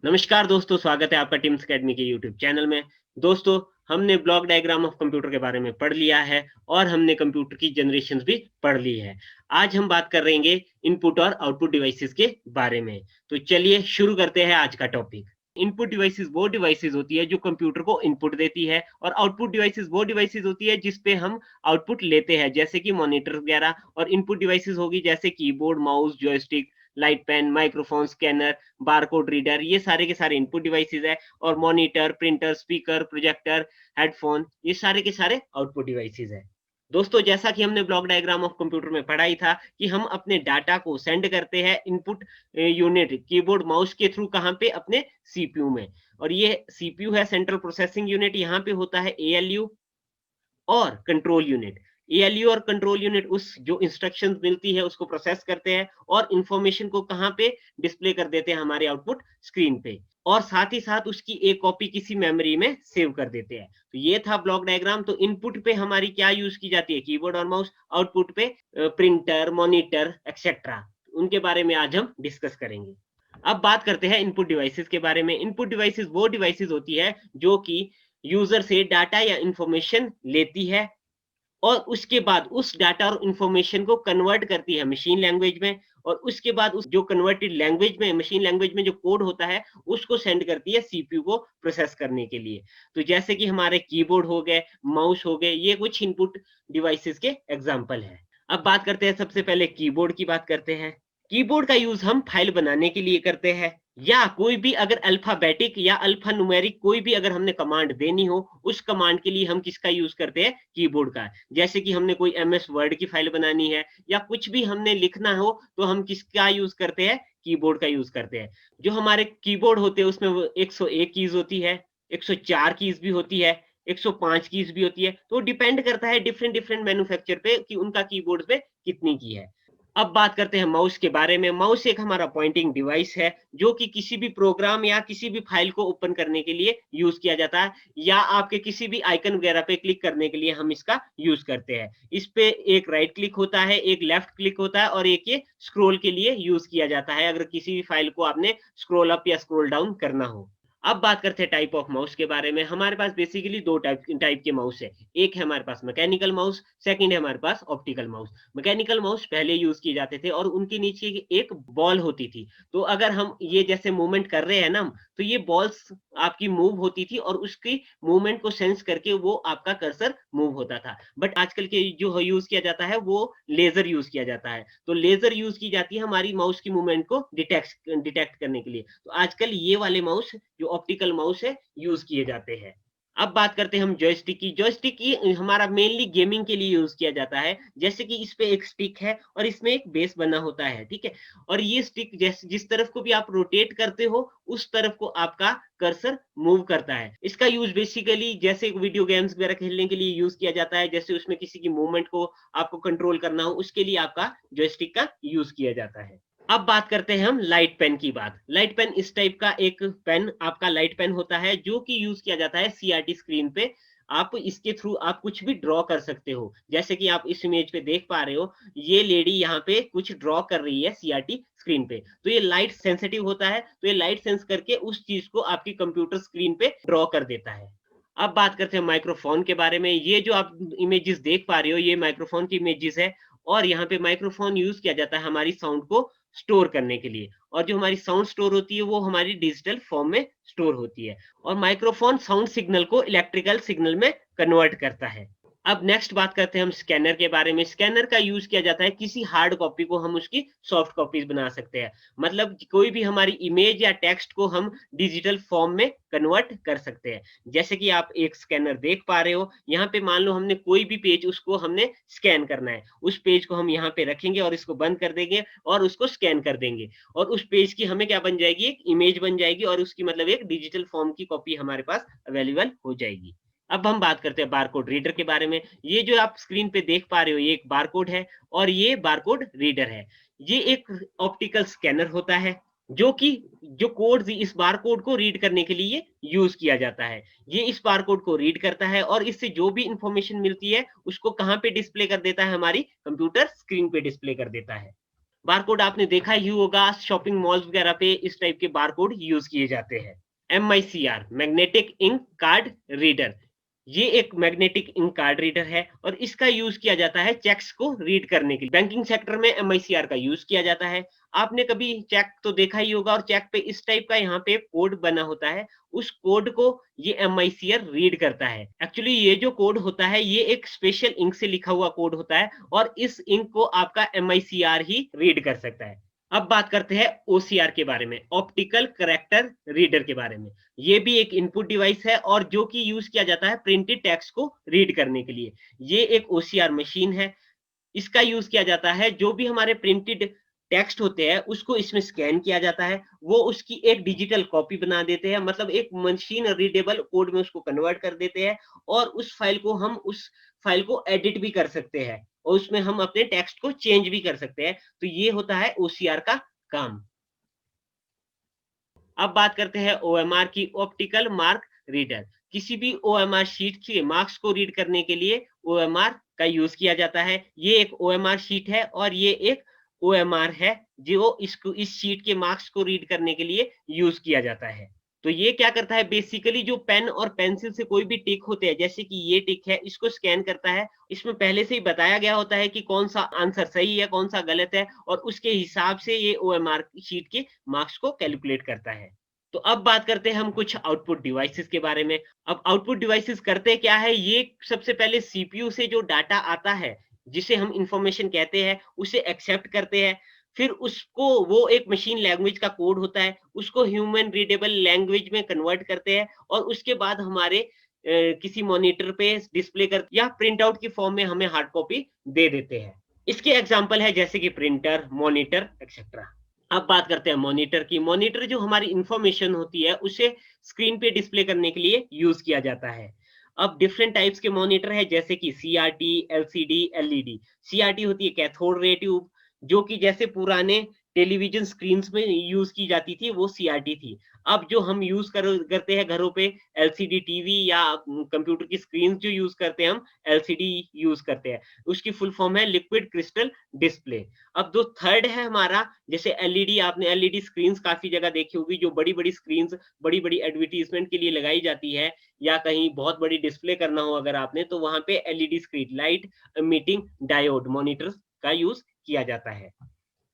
नमस्कार दोस्तों, स्वागत है आपका टिम्स अकेडमी के यूट्यूब चैनल में। दोस्तों, हमने ब्लॉक डायग्राम ऑफ कंप्यूटर के बारे में पढ़ लिया है और हमने कंप्यूटर की जनरेशंस भी पढ़ ली है। आज हम बात करेंगे इनपुट और आउटपुट डिवाइसेस के बारे में। तो चलिए शुरू करते हैं आज का टॉपिक। इनपुट डिवाइसेस वो डिवाइसेस होती है जो कंप्यूटर को इनपुट देती है और आउटपुट डिवाइसेस वो डिवाइसेस होती है जिस पे हम आउटपुट लेते हैं, जैसे कि मॉनिटर वगैरह। और इनपुट डिवाइसेस होगी जैसे keyboard, mouse, joystick, light pen, microphone, scanner, barcode reader, ये सारे के सारे इनपुट डिवाइसेस है। और monitor, printer, speaker, projector, headphone, ये सारे के सारे आउटपुट डिवाइसेस है। दोस्तों, जैसा कि हमने ब्लॉक डायग्राम ऑफ कंप्यूटर में पढ़ा ही था कि हम अपने डाटा को सेंड करते हैं इनपुट यूनिट कीबोर्ड माउस के थ्रू, कहाँ पे? अपने सीपीयू में। और ये सीपीयू है, सेंट्रल प्रोसेसिंग यूनिट। यहाँ पे होता है एएलयू और कंट्रोल यूनिट। एएलयू और कंट्रोल यूनिट उस जो इंस्ट्रक्शंस मिलती है उसको प्रोसेस करते हैं और इंफॉर्मेशन को कहाँ पे डिस्प्ले कर देते हैं? हमारे आउटपुट स्क्रीन पे। और साथ ही साथ उसकी एक कॉपी किसी मेमोरी में सेव कर देते हैं। तो ये था ब्लॉक डायग्राम। तो इनपुट पे हमारी क्या यूज की जाती है? कीबोर्ड और माउस। आउटपुट पे प्रिंटर, मॉनिटर, एक्सेट्रा। उनके बारे में आज हम डिस्कस करेंगे। अब बात करते हैं इनपुट डिवाइसेस के बारे में। इनपुट डिवाइसेस वो डिवाइसेस होती है जो कि यूजर से डाटा या इंफॉर्मेशन लेती है और उसके बाद उस डाटा और इंफॉर्मेशन को कन्वर्ट करती है मशीन लैंग्वेज में। और उसके बाद उस जो कन्वर्टेड लैंग्वेज में, मशीन लैंग्वेज में जो कोड होता है, उसको सेंड करती है सीपीयू को प्रोसेस करने के लिए। तो जैसे कि हमारे कीबोर्ड हो गए, माउस हो गए, ये कुछ इनपुट डिवाइसेस के एग्जांपल है। अब बात करते हैं, सबसे पहले कीबोर्ड की बात करते हैं। कीबोर्ड का यूज हम फाइल बनाने के लिए करते हैं, या कोई भी अगर अल्फाबेटिक या अल्फा न्यूमेरिक कोई भी अगर हमने कमांड देनी हो, उस कमांड के लिए हम किसका यूज करते हैं? कीबोर्ड का। जैसे कि हमने कोई एमएस वर्ड की फाइल बनानी है या कुछ भी हमने लिखना हो, तो हम किसका यूज करते हैं? कीबोर्ड का यूज करते हैं। जो हमारे कीबोर्ड होते हैं उसमें वो 101 कीज होती है, 104 कीज भी होती है, 105 कीज भी होती है। तो डिपेंड करता है डिफरेंट डिफरेंट मैन्युफैक्चर पे कि उनका कीबोर्ड पे कितनी की है। अब बात करते हैं माउस के बारे में। माउस एक हमारा पॉइंटिंग डिवाइस है जो कि किसी भी प्रोग्राम या किसी भी फाइल को ओपन करने के लिए यूज किया जाता है, या आपके किसी भी आइकन वगैरह पे क्लिक करने के लिए हम इसका यूज करते हैं। इस पे एक राइट क्लिक होता है, एक लेफ्ट क्लिक होता है और एक ये स्क्रॉल के लिए यूज किया जाता है अगर किसी भी फाइल को आपने स्क्रॉल अप या स्क्रॉल डाउन करना हो। अब बात करते हैं टाइप ऑफ माउस के बारे में। हमारे पास बेसिकली दो टाइप टाइप के माउस है। एक है हमारे पास मैकेनिकल माउस, सेकंड है हमारे पास ऑप्टिकल माउस। मैकेनिकल माउस पहले यूज किए जाते थे और उनके नीचे एक बॉल होती थी। तो अगर हम ये जैसे मूवमेंट कर रहे हैं ना, तो ये बॉल्स आपकी मूव होती थी और उसकी मूवमेंट को सेंस करके वो आपका कर्सर मूव होता था। बट आजकल के जो यूज किया जाता है वो लेजर यूज किया जाता है। तो लेजर यूज की जाती है हमारी माउस की मूवमेंट को डिटेक्ट डिटेक्ट करने के लिए। तो आजकल ये वाले माउस जो ऑप्टिकल माउस है यूज किए जाते हैं। अब बात करते हैं हम जॉयस्टिक की। जॉयस्टिक की हमारा मेनली गेमिंग के लिए यूज किया जाता है। जैसे कि इस पे एक स्टिक है और इसमें एक बेस बना होता है, ठीक है? और ये स्टिक जिस तरफ को भी आप रोटेट करते हो, उस तरफ को आपका कर्सर मूव करता है। इसका यूज बेसिकली जैसे वीडियो गेम्स वगैरह खेलने के लिए यूज किया जाता है। जैसे उसमें किसी की मूवमेंट को आपको कंट्रोल करना हो, उसके लिए आपका जॉयस्टिक का यूज किया जाता है। अब बात करते हैं हम लाइट पेन की बात। लाइट पेन इस टाइप का एक पेन आपका लाइट पेन होता है जो कि यूज किया जाता है सीआरटी स्क्रीन पे। आप इसके थ्रू आप कुछ भी ड्रॉ कर सकते हो। जैसे कि आप इस इमेज पे देख पा रहे हो, ये लेडी यहाँ पे कुछ ड्रॉ कर रही है सीआरटी स्क्रीन पे। तो ये लाइट सेंसिटिव होता है, तो ये लाइट सेंस करके उस चीज को आपकी कंप्यूटर स्क्रीन पे ड्रॉ कर देता है। अब बात करते हैं माइक्रोफोन के बारे में। ये जो आप इमेजेस देख पा रहे हो, ये माइक्रोफोन की इमेजेस है। और यहाँ पे माइक्रोफोन यूज किया जाता है हमारी साउंड को स्टोर करने के लिए। और जो हमारी साउंड स्टोर होती है वो हमारी डिजिटल फॉर्म में स्टोर होती है। और माइक्रोफोन साउंड सिग्नल को इलेक्ट्रिकल सिग्नल में कन्वर्ट करता है। अब नेक्स्ट बात करते हैं हम स्कैनर के बारे में। स्कैनर का यूज किया जाता है किसी हार्ड कॉपी को हम उसकी सॉफ्ट कॉपीज बना सकते हैं। मतलब कि कोई भी हमारी इमेज या टेक्स्ट को हम डिजिटल फॉर्म में कन्वर्ट कर सकते हैं। जैसे कि आप एक स्कैनर देख पा रहे हो, यहाँ पे मान लो हमने कोई भी पेज उसको हमने स्कैन करना है। उस पेज को हम यहाँ पे रखेंगे और इसको बंद कर देंगे और उसको स्कैन कर देंगे। और उस पेज की हमें क्या बन जाएगी? एक इमेज बन जाएगी और उसकी मतलब एक डिजिटल फॉर्म की कॉपी हमारे पास अवेलेबल हो जाएगी। अब हम बात करते हैं बारकोड रीडर के बारे में। ये जो आप स्क्रीन पे देख पा रहे हो, ये एक बारकोड है और ये बारकोड रीडर है। ये एक ऑप्टिकल स्कैनर होता है जो कि जो कोड इस बारकोड को रीड करने के लिए यूज किया जाता है। ये इस बारकोड को रीड करता है और इससे जो भी इंफॉर्मेशन मिलती है उसको कहाँ पे डिस्प्ले कर देता है? हमारी कंप्यूटर स्क्रीन पे डिस्प्ले कर देता है। बारकोड आपने देखा ही होगा, शॉपिंग मॉल्स वगैरह पे इस टाइप के बारकोड यूज़ किए जाते हैं। MICR magnetic ink card reader, ये एक मैग्नेटिक इंक कार्ड रीडर है और इसका यूज़ किया जाता है चेक्स को रीड करने के लिए। बैंकिंग सेक्टर में MICR का यूज़ किया जाता है। आपने कभी चेक तो देखा ही होगा और चेक पे इस टाइप का यहाँ पे कोड बना होता है, उस कोड को ये MICR रीड करता है। एक्चुअली ये जो कोड होता है, ये एक स्पेशल इंक से लिखा हुआ कोड होता है और इस इंक को आपका MICR ही रीड कर सकता है। अब बात करते हैं OCR के बारे में, ऑप्टिकल कैरेक्टर रीडर के बारे में। ये भी एक इनपुट डिवाइस है और जो कि यूज़ किया जाता है प्रिंटेड टेक्स्ट को रीड करने के लिए। ये एक OCR मशीन है। इसका यूज़ किया जाता है, जो भी हमारे प्रिंटेड टेक्स्ट होते हैं, उसको इसमें स्कैन किया जाता है। वो उसकी एक डिजिटल कॉपी बना देते हैं, मतलब एक मशीन रीडेबल कोड में उसको कन्वर्ट कर देते हैं और उस फाइल को एडिट भी कर सकते हैं और उसमें हम अपने टेक्स्ट को चेंज भी कर सकते हैं। तो ये होता है OCR का काम। अब बात करते हैं OMR की, ऑप्टिकल मार्क रीडर। किसी भी OMR शीट के मार्क्स को रीड करने के लिए OMR का यूज़ किया जाता है। ये एक OMR शीट है और ये एक OMR है जो इस शीट के मार्क्स को रीड करने के लिए यूज़ किया जाता है। तो ये क्या करता है, बेसिकली जो पेन और पेंसिल से कोई भी टिक होते हैं, जैसे कि ये टिक है, इसको स्कैन करता है। इसमें पहले से ही बताया गया होता है कि कौन-सा आंसर सही है, कौन-सा गलत है और उसके हिसाब से ये OMR शीट के मार्क्स को कैलकुलेट करता है। तो अब बात करते हैं हम कुछ आउटपुट डिवाइसेस के बारे में। अब आउटपुट डिवाइसेस करते क्या है, ये सबसे पहले सीपीयू से जो डाटा आता है, जिसे हम इंफॉर्मेशन कहते हैं, उसे एक्सेप्ट करते हैं। फिर उसको, वो एक मशीन लैंग्वेज का कोड होता है, उसको ह्यूमन रीडेबल लैंग्वेज में कन्वर्ट करते हैं और उसके बाद हमारे किसी मॉनिटर पे डिस्प्ले कर या प्रिंट आउट की फॉर्म में हमें हार्ड कॉपी दे देते हैं। इसके एग्जांपल है जैसे कि प्रिंटर, मॉनिटर एक्सेट्रा। अब बात करते हैं मॉनिटर की। मॉनिटर जो हमारी इंफॉर्मेशन होती है, उसे स्क्रीन पे डिस्प्ले करने के लिए यूज़ किया जाता है। अब डिफरेंट टाइप्स के मॉनिटर हैं जैसे कि सीआरटी, एलसीडी, एलईडी। सीआरटी होती है कैथोड रे ट्यूब, जो कि जैसे पुराने टेलीविज़न स्क्रीन्स में यूज़ की जाती थी, वो सीआरटी थी। अब जो हम यूज़ करते हैं घरों पे, एलसीडी टीवी या कंप्यूटर की स्क्रीन्स जो यूज़ करते हैं हम, एलसीडी यूज़ करते हैं। उसकी फुल फॉर्म है लिक्विड क्रिस्टल डिस्प्ले। अब जो थर्ड है हमारा, जैसे एलईडी, आपने एलईडी स्क्रीन्स काफ़ी जगह देखी होगी, जो बड़ी-बड़ी स्क्रीन्स, बड़ी-बड़ी एडवर्टाइज़मेंट के लिए लगाई जाती है या कहीं बहुत बड़ी डिस्प्ले करना हो अगर आपने, तो वहाँ पे LED screen, light emitting diode monitors का यूज़ किया जाता है।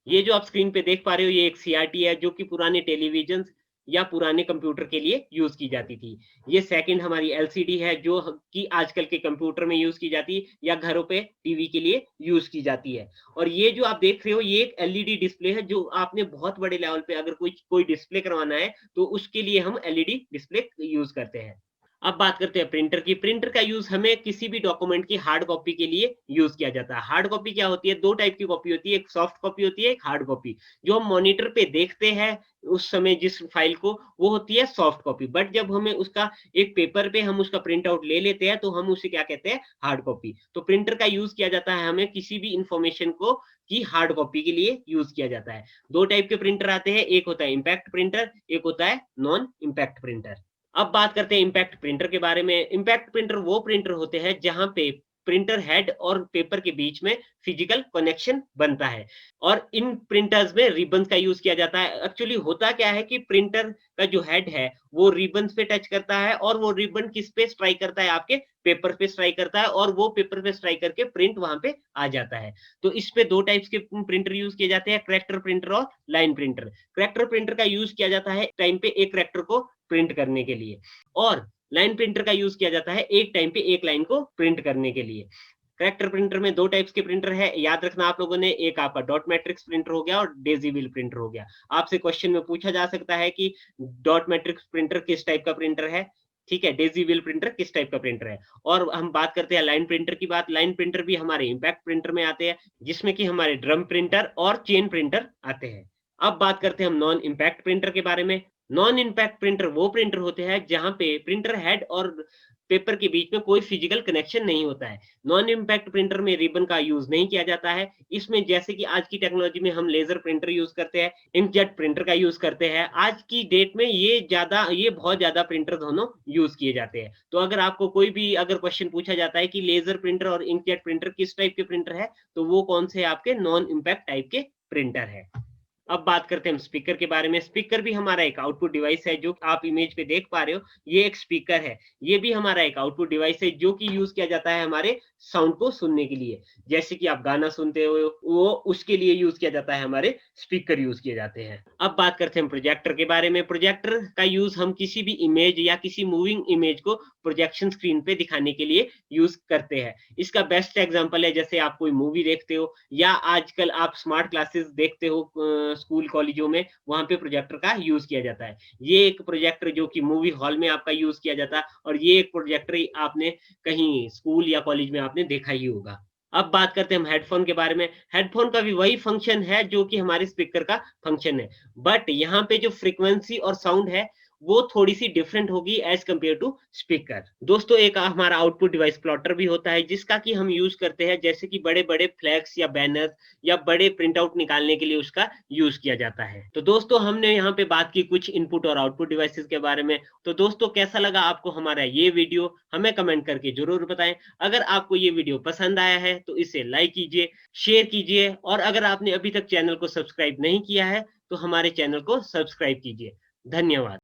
ये जो आप स्क्रीन पे देख पा रहे हो, ये एक सीआरटी है जो कि पुराने टेलीविजन या पुराने कंप्यूटर के लिए यूज़ की जाती थी। ये सेकंड हमारी एलसीडी है जो कि आजकल के कंप्यूटर में यूज़ की जाती है या घरों पे टीवी के लिए यूज़ की जाती है। और ये जो आप देख रहे हो, ये एक एलईडी डिस्प्ले है जो आपने बहुत बड़े लेवल पे अगर कोई डिस्प्ले करवाना है, तो उसके लिए हम एलईडी डिस्प्ले यूज़ करते हैं। अब बात करते हैं प्रिंटर की। प्रिंटर का यूज़ हमें किसी भी डॉक्यूमेंट की हार्ड कॉपी के लिए यूज़ किया जाता है। हार्ड कॉपी क्या होती है? 2 टाइप की कॉपी होती है, एक सॉफ्ट कॉपी होती है, एक हार्ड कॉपी। जो हम मॉनिटर पे देखते हैं उस समय जिस फाइल को, वो होती है सॉफ्ट कॉपी। बट जब हमें उसका एक पेपर पे हम उसका प्रिंट आउट ले लेते हैं, तो हम उसे क्या कहते हैं? Hard copy. तो प्रिंटर का यूज़ किया जाता है हमें किसी भी इन्फॉर्मेशन को की हार्ड कॉपी के लिए यूज़ किया जाता है। 2 टाइप के प्रिंटर आते हैं, एक होता है इम्पैक्ट प्रिंटर, एक होता है नॉन इम्पैक्ट प्रिंटर। अब बात करते हैं इम्पैक्ट प्रिंटर के बारे में। इम्पैक्ट प्रिंटर वो प्रिंटर होते हैं जहां पे प्रिंटर हेड और पेपर के बीच में फिजिकल कनेक्शन बनता है और इन प्रिंटर्स में रिबन्स का यूज किया जाता है। एक्चुअली होता क्या है कि प्रिंटर का जो हेड है वो रिबन्स पे टच करता है और वो रिबन किस पे स्ट्राइक करता है? आपके पेपर पे स्ट्राइक करता है और वो पेपर पे स्ट्राइक करके प्रिंट वहां पे आ जाता है। तो इस पे 2 टाइप्स के प्रिंटर यूज किए जाते हैं, करैक्टर प्रिंटर और लाइन प्रिंटर। करैक्टर प्रिंटर का यूज किया जाता है टाइम पे एक करैक्टर को प्रिंट करने के लिए और लाइन प्रिंटर का यूज किया जाता है एक टाइम पे एक लाइन को प्रिंट करने के लिए। करैक्टर प्रिंटर में 2 टाइप्स के प्रिंटर है, याद रखना आप लोगों ने, एक आपका डॉट मैट्रिक्स प्रिंटर हो गया और डेज़ी व्हील प्रिंटर हो गया। आपसे क्वेश्चन में पूछा जा सकता है कि डॉट मैट्रिक्स प्रिंटर किस टाइप का प्रिंटर है, ठीक है, डेज़ी व्हील प्रिंटर किस टाइप का प्रिंटर है। और हम बात करते हैं लाइन प्रिंटर की बात। लाइन प्रिंटर भी हमारे इम्पैक्ट प्रिंटर में आते हैं, जिसमें कि हमारे ड्रम प्रिंटर और चेन प्रिंटर आते हैं। अब बात करते हैं हम नॉन इम्पैक्ट प्रिंटर के बारे में। नॉन इम्पैक्ट प्रिंटर वो प्रिंटर होते हैं जहां पे प्रिंटर हेड और पेपर के बीच में कोई फिजिकल कनेक्शन नहीं होता है। नॉन इम्पैक्ट प्रिंटर में रिबन का यूज नहीं किया जाता है। इसमें जैसे कि आज की टेक्नोलॉजी में हम लेजर प्रिंटर यूज करते हैं, इंकजेट प्रिंटर का यूज करते हैं। आज की डेट में ये बहुत ज्यादा प्रिंटर दोनों यूज किए जाते हैं। तो अगर आपको कोई भी अगर क्वेश्चन पूछा जाता है कि लेजर प्रिंटर और इंकजेट प्रिंटर किस टाइप के प्रिंटर है, तो वो कौन से आपके नॉन इम्पैक्ट टाइप के प्रिंटर है। अब बात करते हैं हम स्पीकर के बारे में। स्पीकर भी हमारा एक आउटपुट डिवाइस है, जो आप इमेज पे देख पा रहे हो, ये एक स्पीकर है। ये भी हमारा एक आउटपुट डिवाइस है, जो कि यूज़ किया जाता है हमारे साउंड को सुनने के लिए। जैसे कि आप गाना सुनते हो, वो उसके लिए यूज़ किया जाता है, हमारे स्पीकर यूज़ किए जाते हैं। अब बात करते हैं हम प्रोजेक्टर के बारे में। प्रोजेक्टर का यूज़ हम किसी भी इमेज या किसी मूविंग इमेज को प्रोजेक्शन स्क्रीन पे दिखाने के लिए यूज़ करते हैं। इसका बेस्ट एग्ज़ाम्पल है, जैसे आप कोई मूवी देखते हो या आजकल आप स्मार्ट क्लासेस देखते हो स्कूल कॉलेजों में, वहाँ पे प्रोजेक्टर का यूज़ किया जाता है। ये एक प्रोजेक्टर जो कि मूवी हॉल में आपका यूज़ किया जाता है, और ये एक प्रोजेक्टर ही आपने कहीं स्कूल या कॉलेज में आपने देखा ही होगा। अब बात करते हैं हम हेडफ़ोन के बारे में। हेडफ़ोन का भी वही फ़ंक्शन है जो कि हमारे स्पीकर का फ़ंक्शन है। बट यहाँ पे जो फ्रीक्वेंसी और साउंड है, वो थोड़ी-सी डिफरेंट होगी एज़ कंपेयर टू स्पीकर। दोस्तों, एक हमारा आउटपुट डिवाइस प्लॉटर भी होता है, जिसका कि हम यूज़ करते हैं, जैसे कि बड़े-बड़े फ्लेक्स या बैनर्स या बड़े प्रिंट आउट निकालने के लिए उसका यूज़ किया जाता है। तो दोस्तों, हमने यहाँ पे बात की कुछ इनपुट और आउटपुट डिवाइसेज़ के बारे में। तो दोस्तों, कैसा लगा आपको हमारा ये वीडियो? हमें कमेंट करके ज़रूर बताएँ। अगर आपको ये वीडियो पसंद आया है, तो इसे लाइक कीजिए, शेयर कीजिए, और अगर आपने अभी तक चैनल को सब्सक्राइब नहीं किया है, तो हमारे चैनल को सब्सक्राइब कीजिए। धन्यवाद।